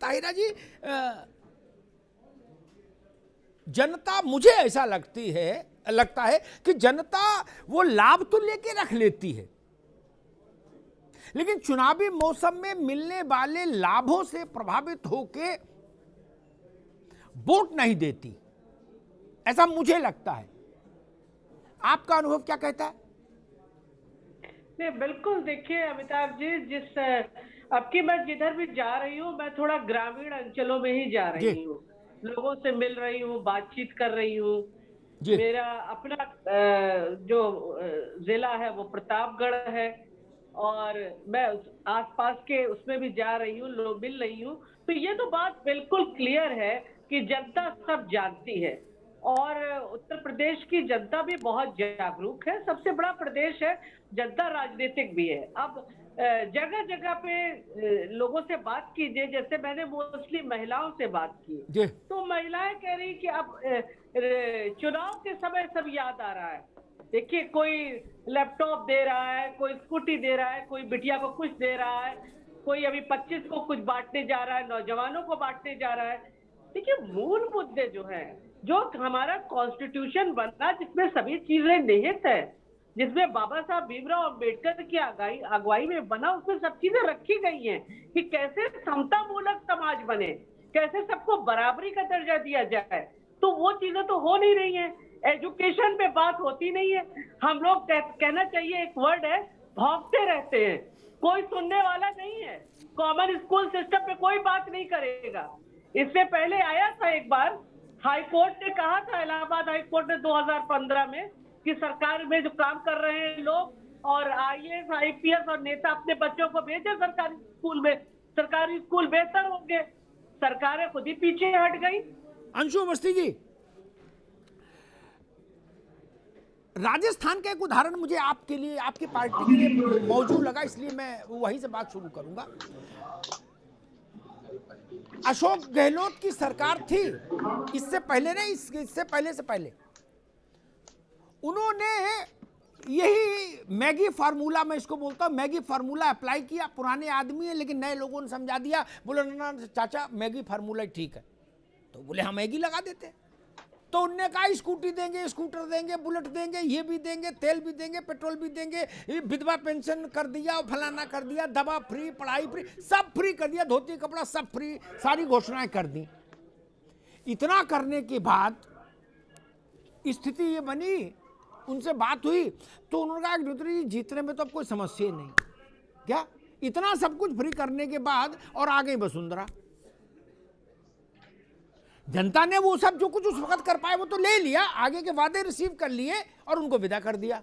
ताहिरा जी, जनता, मुझे ऐसा लगता है कि जनता वो लाभ तो लेके रख लेती है, लेकिन चुनावी मौसम में मिलने वाले लाभों से प्रभावित होके वोट नहीं देती, ऐसा मुझे लगता है। आपका अनुभव क्या कहता है? नहीं, बिल्कुल। देखिए अमिताभ जी, जिस अब की मैं जिधर भी जा रही हूँ, मैं थोड़ा ग्रामीण अंचलों में ही जा जी रही हूँ, लोगों से मिल रही हूँ, बातचीत कर रही हूँ। जी मेरा अपना जो जिला है वो प्रतापगढ़ है, और मैं आसपास के उसमें भी जा रही हूँ, लोग मिल रही हूँ। तो ये तो बात बिल्कुल क्लियर है कि जनता सब जानती है, और उत्तर प्रदेश की जनता भी बहुत जागरूक है। सबसे बड़ा प्रदेश है, जनता राजनीतिक भी है। अब जगह जगह पे लोगों से बात कीजिए, जैसे मैंने मोस्टली महिलाओं से बात की, जी तो महिलाएं कह रही कि अब चुनाव के समय सब याद आ रहा है। देखिए, कोई लैपटॉप दे रहा है, कोई स्कूटी दे रहा है, कोई बिटिया को कुछ दे रहा है, कोई अभी 25 को कुछ बांटने जा रहा है, नौजवानों को बांटने जा रहा है। देखिए, मूल मुद्दे जो है, जो हमारा कॉन्स्टिट्यूशन बना, जिसमें सभी चीजें निहित है, जिसमें बाबा साहब भीमराव अम्बेडकर की अगुवाई में बना, उसमें सब चीजें रखी गई हैं कि कैसे समता मूलक समाज बने, कैसे सबको बराबरी का दर्जा दिया जाए। तो वो चीजें तो हो नहीं रही हैं। एजुकेशन में बात होती नहीं है। हम लोग कहना चाहिए, एक वर्ड है, भौंकते रहते हैं, कोई सुनने वाला नहीं है। कॉमन स्कूल सिस्टम पे कोई बात नहीं करेगा। इससे पहले आया था एक बार, हाई कोर्ट ने कहा था, इलाहाबाद हाई कोर्ट ने 2015 में, कि सरकार में जो काम कर रहे हैं लोग, और आईएएस आईपीएस और नेता अपने बच्चों को भेजे सरकारी स्कूल में, सरकारी स्कूल बेहतर होंगे। सरकारें खुद ही पीछे हट गई। अंशु अवस्थी जी, राजस्थान का एक उदाहरण मुझे आपके लिए, आपकी पार्टी के लिए मौजूद लगा, इसलिए मैं वहीं से बात शुरू करूंगा। अशोक गहलोत की सरकार थी, इससे पहले नहीं, इससे पहले से पहले उन्होंने यही मैगी फार्मूला, मैं इसको बोलता हूं मैगी फार्मूला, अप्लाई किया। पुराने आदमी है लेकिन नए लोगों ने समझा दिया, बोले ना चाचा मैगी फार्मूला ठीक है, तो बोले हम मैगी लगा देते हैं। तो उनने कहा स्कूटी देंगे, स्कूटर देंगे, बुलेट देंगे, ये भी देंगे, तेल भी देंगे, पेट्रोल भी देंगे, विधवा पेंशन कर दिया, फलाना कर दिया, दवा फ्री, पढ़ाई फ्री, सब फ्री कर दिया, धोती कपड़ा सब फ्री, सारी घोषणाएं कर दी। इतना करने के बाद स्थिति ये बनी, उनसे बात हुई तो उन्होंने कहा न्यूत्री जी जीतने में तो अब कोई समस्या नहीं, क्या इतना सब कुछ फ्री करने के बाद, और आ गई वसुंधरा। जनता ने वो सब जो कुछ उस वक्त कर पाए वो तो ले लिया, आगे के वादे रिसीव कर लिए और उनको विदा कर दिया।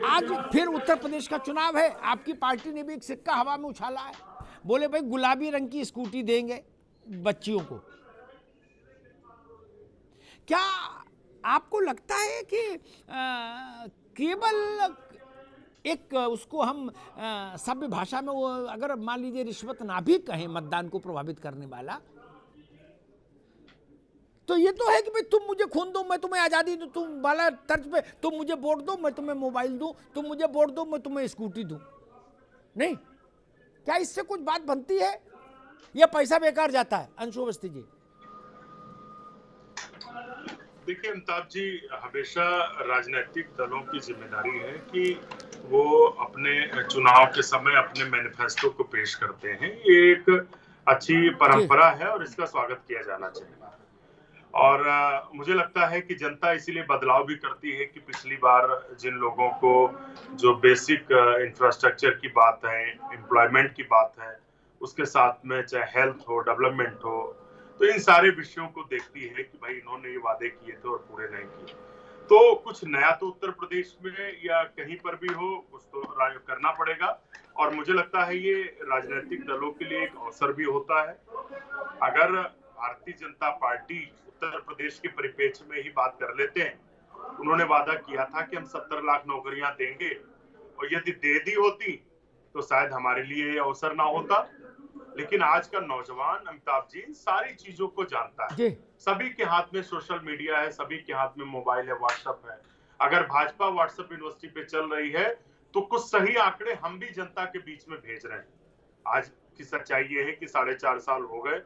आज फिर उत्तर प्रदेश का चुनाव है, आपकी पार्टी ने भी एक सिक्का हवा में उछाला है, बोले भाई गुलाबी रंग की स्कूटी देंगे बच्चियों को। क्या आपको लगता है कि केवल एक उसको हम सभ्य भाषा में वो अगर मान लीजिए रिश्वत ना भी कहें मतदान को प्रभावित करने वाला, तो ये तो है कि भाई तुम मुझे खून दो मैं तुम्हें आज़ादी दूं, तुम वाला तर्ज पे तुम मुझे वोट दो मैं तुम्हें मोबाइल दूं, तुम मुझे वोट दो मैं तुम्हें स्कूटी दूं। नहीं, क्या इससे कुछ बात बनती है या पैसा बेकार जाता है? अंशु अवस्थी जी। देखिए अमिताभ जी, हमेशा राजनीतिक दलों की जिम्मेदारी है कि वो अपने चुनाव के समय अपने मैनिफेस्टो को पेश करते हैं। ये एक अच्छी परंपरा है और इसका स्वागत किया जाना चाहिए। और मुझे लगता है कि जनता इसीलिए बदलाव भी करती है कि पिछली बार जिन लोगों को जो बेसिक इंफ्रास्ट्रक्चर की बात है, एम्प्लॉयमेंट की बात है, उसके साथ में चाहे हेल्थ हो, डेवलपमेंट हो, तो इन सारे विषयों को देखती है कि भाई इन्होंने ये वादे किए थे और पूरे नहीं किए। तो कुछ नया तो उत्तर प्रदेश में या कहीं पर भी हो, कुछ तो करना पड़ेगा। और मुझे लगता है ये राजनीतिक दलों के लिए एक अवसर भी होता है। अगर भारतीय जनता पार्टी उत्तर प्रदेश के परिप्रेक्ष्य में ही बात कर लेते हैं, उन्होंने वादा किया था कि हम 70 लाख नौकरियां देंगे, और यदि दे दी होती तो शायद हमारे लिए ये अवसर ना होता। लेकिन आज का नौजवान अमिताभ जी सारी चीजों को जानता है, सभी के हाथ में सोशल मीडिया है, सभी के हाथ में मोबाइल है, व्हाट्सएप है। अगर भाजपा व्हाट्सएप यूनिवर्सिटी पे चल रही है तो कुछ सही आंकड़े हम भी जनता के बीच में भेज रहे हैं। आज की सच्चाई ये है कि 4.5 साल हो गए,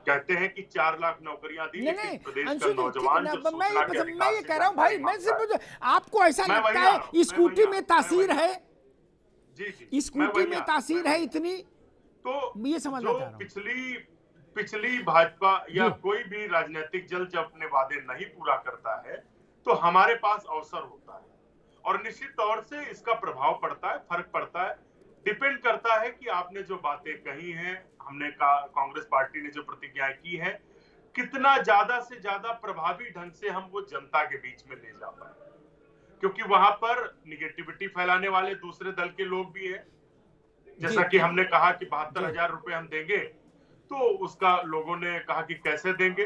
कहते हैं कि 4 लाख नौकरियां दी, नहीं लेकिन नहीं प्रदेश अंशु का जी, ठीक नौजवान है जो ना, सूचना के मैं अधिकार ये से कह रहा हूँ भाई, जानकारी मैं मांगता है, सिर्फ आपको ऐसा मैं लगता वही आ रहा हूं, है स्कूटी में तासीर है, जी, स्कूटी में तासीर है इतनी, तो ये समझना जो चाह रहा हूँ। पिछली भाजपा या जी कोई भी राजनीतिक दल जब अपने वादे नहीं पूरा करता है तो हमारे पास अवसर होता है, और निश्चित तौर से इसका प्रभाव पड़ता है, फर्क पड़ता है। डिपेंड करता है कि आपने जो बातें कही हैं, हमने कांग्रेस पार्टी ने जो प्रतिज्ञाएं की है, कितना ज्यादा से ज्यादा प्रभावी ढंग से हम वो जनता के बीच में ले जा पाए, क्योंकि वहां पर निगेटिविटी फैलाने वाले दूसरे दल के लोग भी हैं। जैसा कि हमने कहा कि 72,000 रुपए हम देंगे, तो उसका लोगों ने कहा कि कैसे देंगे।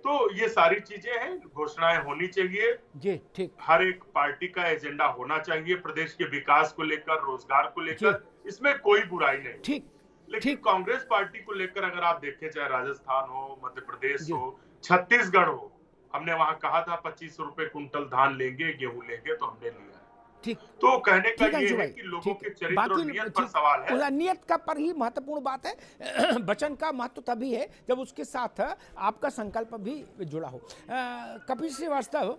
तो ये सारी चीजें हैं, घोषणाएं होनी चाहिए, जी ठीक हर एक पार्टी का एजेंडा होना चाहिए प्रदेश के विकास को लेकर, रोजगार को लेकर, इसमें कोई बुराई नहीं। ठीक लेकिन ठीक कांग्रेस पार्टी को लेकर अगर आप देखें, चाहे राजस्थान हो, मध्य प्रदेश जी हो, छत्तीसगढ़ हो, हमने वहां कहा था 25 रुपए कुंटल धान लेंगे, गेहूं लेंगे, तो हमने लिया। ठीक तो कहने का ठीक है ये अंशु है भाई, कि लोगों ठीक के है, चरित्र और नियत पर सवाल है। नियत का पर ही महत्वपूर्ण बात है। वचन का महत्व तभी है जब उसके साथ आपका संकल्प भी जुड़ा हो। कपिल श्रीवास्तव,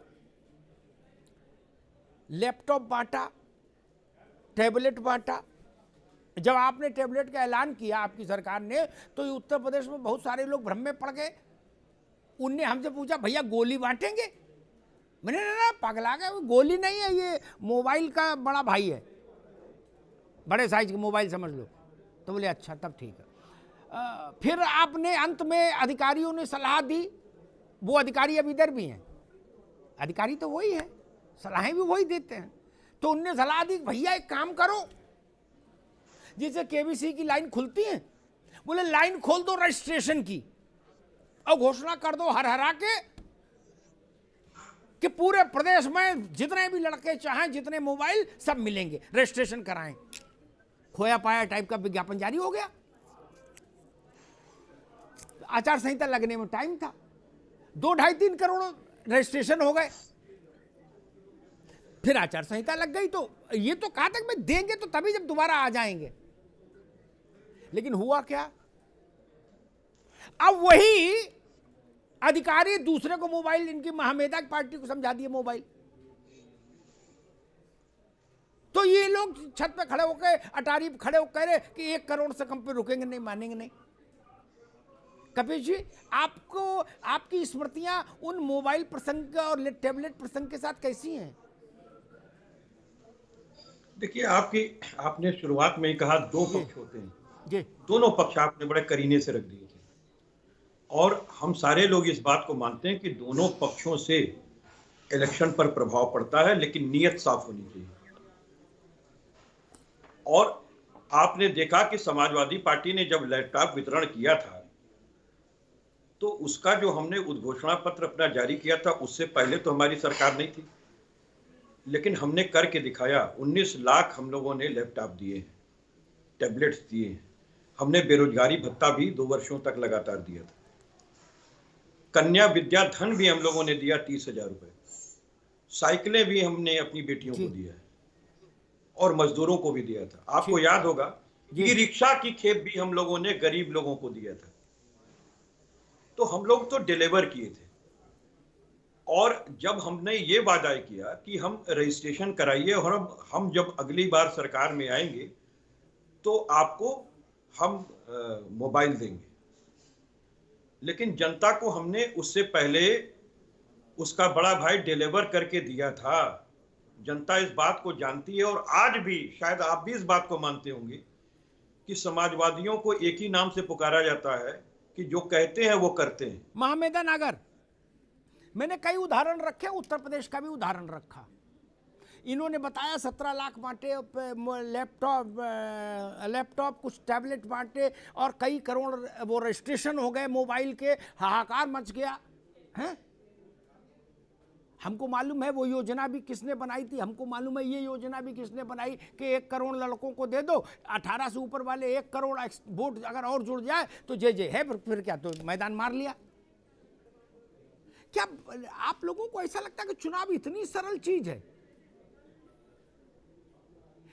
लैपटॉप बांटा, टैबलेट बांटा, जब आपने टैबलेट का ऐलान किया आपकी सरकार ने, तो उत्तर प्रदेश में बहुत सारे लोग भ्रम में पड़ गए। उनने हमसे पूछा भैया गोली बांटेंगे? मैंने ना पगला गया, गोली नहीं है, ये मोबाइल का बड़ा भाई है, बड़े साइज का मोबाइल समझ लो। तो बोले अच्छा तब ठीक है। फिर आपने अंत में अधिकारियों ने सलाह दी, वो अधिकारी अब इधर भी हैं, अधिकारी तो वही है, सलाहें भी वही देते हैं। तो उनने सलाह दी भैया एक काम करो, जैसे केबीसी की लाइन खुलती है, बोले लाइन खोल दो रजिस्ट्रेशन की, और घोषणा कर दो हर हरा के कि पूरे प्रदेश में जितने भी लड़के चाहें, जितने मोबाइल, सब मिलेंगे, रजिस्ट्रेशन कराएं। खोया पाया टाइप का विज्ञापन जारी हो गया। आचार संहिता लगने में टाइम था, 2-2.5-3 करोड़ रजिस्ट्रेशन हो गए। फिर आचार संहिता लग गई, तो ये तो कहा था कि मैं देंगे तो तभी जब दोबारा आ जाएंगे, लेकिन हुआ क्या? अब वही अधिकारी दूसरे को मोबाइल, इनकी महामेधा पार्टी को समझा दिए मोबाइल। तो ये लोग छत पे खड़े होकर, अटारी पे खड़े होकर कह रहे कि 1 करोड़ से कम पे रुकेंगे नहीं, मानेंगे नहीं। कपिल जी, आपको आपकी स्मृतियां उन मोबाइल प्रसंग और टैबलेट प्रसंग के साथ कैसी हैं? देखिए, आपने शुरुआत में ही कहा 2 पक्ष होते हैं जी, दोनों पक्ष आपने बड़े करीने से रख दिए थे, और हम सारे लोग इस बात को मानते हैं कि दोनों पक्षों से इलेक्शन पर प्रभाव पड़ता है, लेकिन नीयत साफ होनी चाहिए। और आपने देखा कि समाजवादी पार्टी ने जब लैपटॉप वितरण किया था, तो उसका जो हमने उद्घोषणा पत्र अपना जारी किया था, उससे पहले तो हमारी सरकार नहीं थी, लेकिन हमने करके दिखाया। 19 लाख हम लोगों ने लैपटॉप दिए हैं, टैबलेट्स दिए हैं। हमने बेरोजगारी भत्ता भी 2 वर्षों तक लगातार दिया था। कन्या विद्या धन भी हम लोगों ने दिया 30,000 रुपए। साइकिलें भी हमने अपनी बेटियों को दिया है, और मजदूरों को भी दिया था। आपको याद होगा कि रिक्शा की खेप भी हम लोगों ने गरीब लोगों को दिया था। तो हम लोग तो डिलीवर किए थे। और जब हमने ये वादा किया कि हम रजिस्ट्रेशन कराइए, और हम जब अगली बार सरकार में आएंगे तो आपको हम मोबाइल देंगे, लेकिन जनता को हमने उससे पहले उसका बड़ा भाई डिलीवर करके दिया था। जनता इस बात को जानती है, और आज भी शायद आप भी इस बात को मानते होंगे कि समाजवादियों को एक ही नाम से पुकारा जाता है कि जो कहते हैं वो करते हैं। महामेधा नागर, मैंने कई उदाहरण रखे, उत्तर प्रदेश का भी उदाहरण रखा। इन्होंने बताया 17 लाख बांटे लैपटॉप, कुछ टैबलेट बांटे, और कई करोड़ वो रजिस्ट्रेशन हो गए मोबाइल के, हाहाकार मच गया है। हमको मालूम है वो योजना भी किसने बनाई थी, हमको मालूम है ये योजना भी किसने बनाई कि 1 करोड़ लड़कों को दे दो, 18 से ऊपर वाले 1 करोड़ वोट अगर और जुड़ जाए तो जय है। फिर क्या, तो मैदान मार लिया। क्या आप लोगों को ऐसा लगता है कि चुनाव इतनी सरल चीज है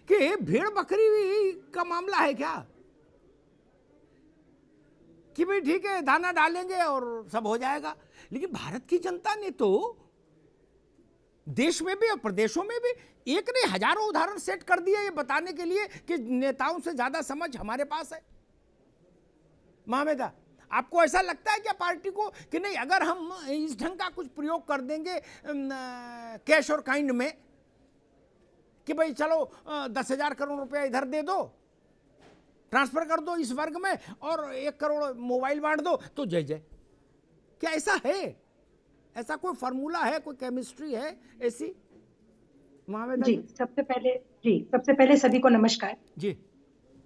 कि भेड़ बकरी का मामला है क्या? कि भाई ठीक है दाना डालेंगे और सब हो जाएगा। लेकिन भारत की जनता ने तो देश में भी और प्रदेशों में भी एक नहीं हजारों उदाहरण सेट कर दिए ये बताने के लिए कि नेताओं से ज्यादा समझ हमारे पास है। महामेदा, आपको ऐसा लगता है क्या पार्टी को कि नहीं अगर हम इस ढंग का कुछ प्रयोग कर देंगे कैश और काइंड में कि भाई चलो 10,000 करोड़ रुपया इधर दे दो, ट्रांसफर कर दो इस वर्ग में और 1 करोड़ मोबाइल बांट दो तो जय जय, क्या ऐसा है? ऐसा कोई फार्मूला है, कोई केमिस्ट्री है ऐसी? महामेदा जी सबसे पहले सभी को नमस्कार। जी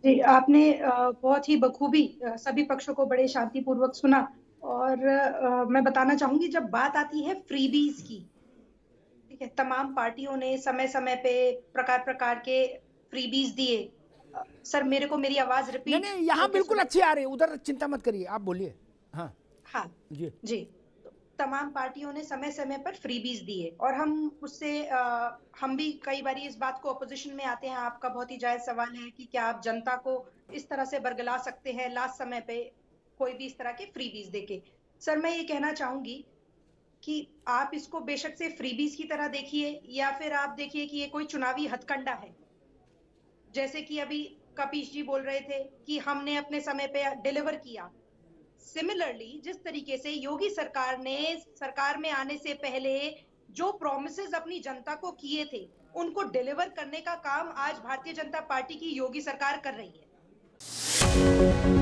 जी आपने बहुत ही बखूबी सभी पक्षों को बड़े शांतिपूर्वक सुना। और मैं बताना चाहूंगी जब बात आती है फ्रीबीज की, ठीक है, तमाम पार्टियों ने समय समय पे प्रकार के फ्रीबीज दिए। सर मेरे को मेरी आवाज रिपीट नहीं यहाँ बिल्कुल अच्छी आ रही है, उधर चिंता मत करिए, आप बोलिए। हाँ हाँ जी तमाम पार्टियों ने समय समय पर फ्रीबीज दिए और हम उससे हम भी कई बार इस बात को अपोजिशन में आते हैं। आपका बहुत ही जायज सवाल है कि क्या आप जनता को इस तरह से बरगला सकते हैं लास्ट समय पे कोई भी इस तरह के फ्रीबीज देके। सर मैं ये कहना चाहूंगी कि आप इसको बेशक से फ्रीबीज की तरह देखिए या फिर आप देखिए कि ये कोई चुनावी हथकंडा है। जैसे कि अभी कपीश जी बोल रहे थे कि हमने अपने समय पे डिलीवर किया। सिमिलरली जिस तरीके से योगी सरकार ने सरकार में आने से पहले जो प्रॉमिसेस अपनी जनता को किए थे उनको डिलीवर करने का काम आज भारतीय जनता पार्टी की योगी सरकार कर रही है।